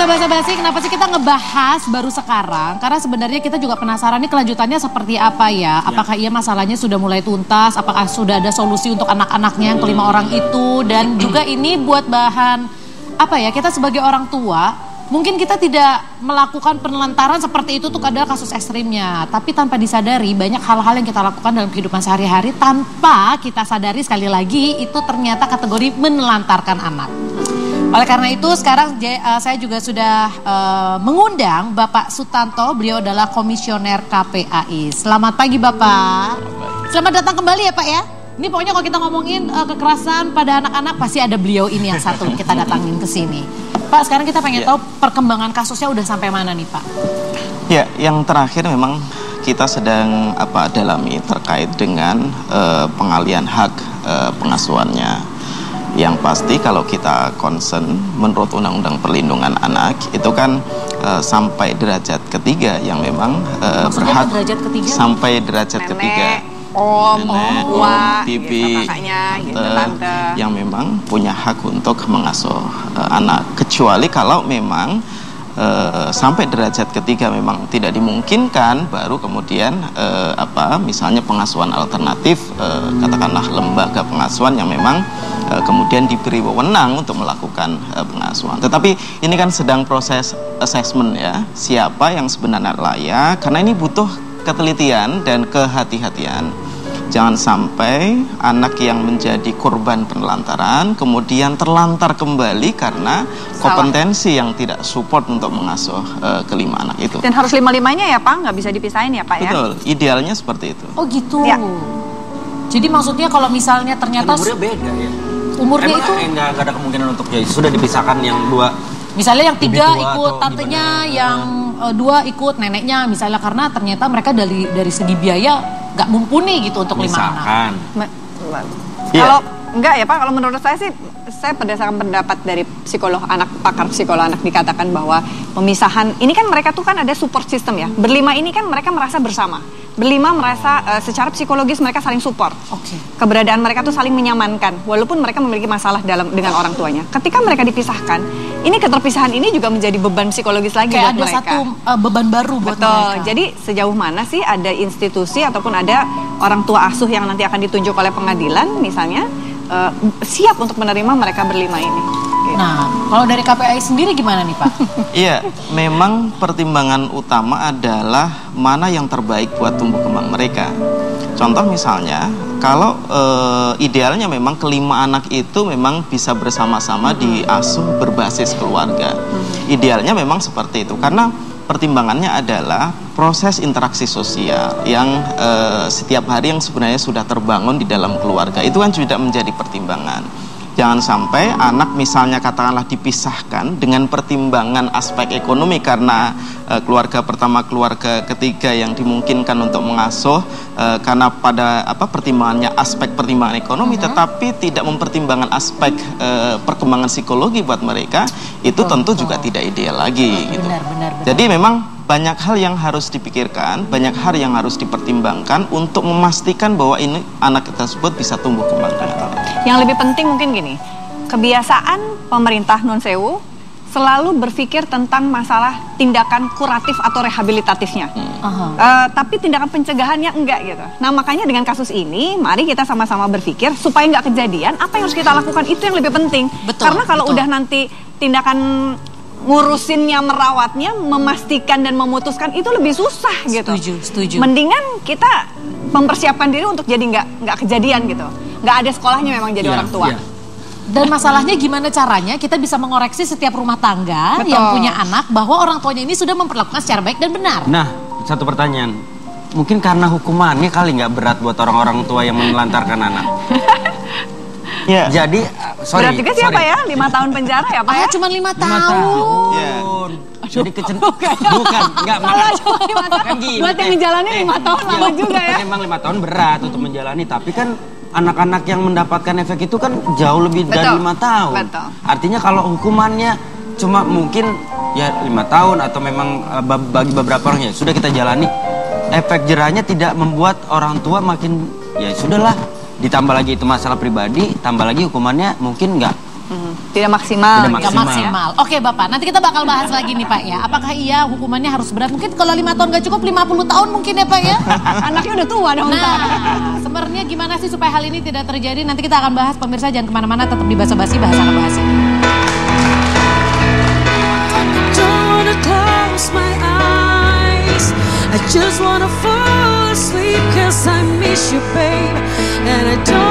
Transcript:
Sobat basi, kenapa sih kita ngebahas baru sekarang? Karena sebenarnya kita juga penasaran nih kelanjutannya seperti apa ya. Apakah iya masalahnya sudah mulai tuntas? Apakah sudah ada solusi untuk anak-anaknya yang kelima orang itu? Dan juga ini buat bahan apa ya, kita sebagai orang tua mungkin kita tidak melakukan penelantaran seperti itu tuh adalah kasus ekstrimnya. Tapi tanpa disadari banyak hal-hal yang kita lakukan dalam kehidupan sehari-hari tanpa kita sadari sekali lagi itu ternyata kategori menelantarkan anak. Oleh karena itu sekarang saya juga sudah mengundang Bapak Sutanto, beliau adalah komisioner KPAI. Selamat pagi Bapak. Selamat datang kembali ya Pak ya. Ini pokoknya kalau kita ngomongin kekerasan pada anak-anak pasti ada beliau ini yang satu kita datangin ke sini. Pak, sekarang kita pengen tahu perkembangan kasusnya udah sampai mana nih Pak? Ya, yang terakhir memang kita sedang dalami terkait dengan pengalihan hak pengasuhannya. Yang pasti kalau kita concern menurut Undang-Undang Perlindungan Anak itu kan sampai derajat ketiga yang memang berhak derajat ketiga? Sampai derajat ketiga. Nenek, bibi, tante yang memang punya hak untuk mengasuh anak. Kecuali kalau memang sampai derajat ketiga memang tidak dimungkinkan, baru kemudian misalnya pengasuhan alternatif, katakanlah lembaga pengasuhan yang memang kemudian diberi wewenang untuk melakukan pengasuhan. Tetapi ini kan sedang proses assessment ya, siapa yang sebenarnya layak, karena ini butuh ketelitian dan kehati-hatian. Jangan sampai anak yang menjadi korban penelantaran kemudian terlantar kembali karena kompetensi yang tidak support untuk mengasuh kelima anak itu. Dan harus lima-limanya ya Pak, nggak bisa dipisahin ya Pak ya? Betul, idealnya seperti itu. Oh gitu. Ya. Jadi maksudnya kalau misalnya ternyata umurnya beda ya? Umurnya emang itu nggak ada kemungkinan untuk ya sudah dipisahkan yang dua. Misalnya yang tiga tua ikut tantenya, yang dua ikut neneknya misalnya, karena ternyata mereka dari segi biaya nggak mumpuni gitu untuk misalkan 5 anak. Kalau enggak ya Pak, kalau menurut saya sih, saya berdasarkan pendapat dari psikolog anak, pakar psikolog anak dikatakan bahwa pemisahan ini kan mereka tuh kan ada support system ya. Berlima ini kan mereka merasa bersama. Berlima merasa secara psikologis mereka saling support. Keberadaan mereka tuh saling menyamankan walaupun mereka memiliki masalah dengan orang tuanya. Ketika mereka dipisahkan, ini keterpisahan ini juga menjadi beban psikologis lagi kayak buat mereka. Ada satu beban baru buat mereka. Jadi sejauh mana sih ada institusi ataupun ada orang tua asuh yang nanti akan ditunjuk oleh pengadilan misalnya siap untuk menerima mereka berlima ini. Nah, kalau dari KPAI sendiri gimana nih Pak? Iya, memang pertimbangan utama adalah mana yang terbaik buat tumbuh kembang mereka. Contoh misalnya, kalau idealnya memang kelima anak itu memang bisa bersama-sama diasuh berbasis keluarga. Idealnya memang seperti itu, karena pertimbangannya adalah proses interaksi sosial yang setiap hari yang sebenarnya sudah terbangun di dalam keluarga. Itu kan juga menjadi pertimbangan. Jangan sampai anak misalnya katakanlah dipisahkan dengan pertimbangan aspek ekonomi karena keluarga pertama, keluarga ketiga yang dimungkinkan untuk mengasuh karena pada pertimbangannya aspek pertimbangan ekonomi, tetapi tidak mempertimbangkan aspek perkembangan psikologi buat mereka, itu tentu juga tidak ideal lagi. Gitu. Benar. Jadi memang banyak hal yang harus dipikirkan, banyak hal yang harus dipertimbangkan untuk memastikan bahwa ini anak tersebut bisa tumbuh kembang dengan baik. Yang lebih penting mungkin gini, kebiasaan pemerintah non sewu selalu berpikir tentang masalah tindakan kuratif atau rehabilitatifnya. Tapi tindakan pencegahannya enggak gitu. Nah makanya dengan kasus ini, mari kita sama-sama berpikir supaya nggak kejadian, apa yang harus kita lakukan itu yang lebih penting. Karena kalau udah nanti tindakan ngurusinnya, merawatnya, memastikan dan memutuskan itu lebih susah gitu. Setuju. Mendingan kita mempersiapkan diri untuk jadi nggak kejadian gitu. Nggak ada sekolahnya memang jadi orang tua. Dan masalahnya gimana caranya kita bisa mengoreksi setiap rumah tangga yang punya anak bahwa orang tuanya ini sudah memperlakukan secara baik dan benar. Nah, satu pertanyaan. Mungkin karena hukumannya kali nggak berat buat orang-orang tua yang menelantarkan anak. Ya. Jadi, berat juga siapa ya? 5 tahun penjara ya Pak ya? Cuma 5 tahun. Jadi bukan, enggak malah cuma 5 tahun. Kan gini, buat yang menjalani 5 tahun lama juga ya. Memang 5 tahun berat untuk menjalani, tapi kan anak-anak yang mendapatkan efek itu kan jauh lebih dari 5 tahun. Betul. Artinya kalau hukumannya cuma mungkin ya 5 tahun atau memang bagi beberapa orang ya sudah kita jalani, efek jerahnya tidak membuat orang tua makin ya sudahlah, ditambah lagi itu masalah pribadi, tambah lagi hukumannya mungkin nggak Tidak maksimal. Nggak maksimal. Oke Bapak, nanti kita bakal bahas lagi nih Pak ya. Apakah iya hukumannya harus berat? Mungkin kalau 5 tahun nggak cukup, 50 tahun mungkin ya Pak ya. Anaknya udah tua dong. Nah, sebenarnya gimana sih supaya hal ini tidak terjadi? Nanti kita akan bahas, pemirsa jangan kemana-mana, tetap di Basa-Basi, bahas anak bahas ini. I just wanna fall asleep 'cause I miss you, babe, and I don't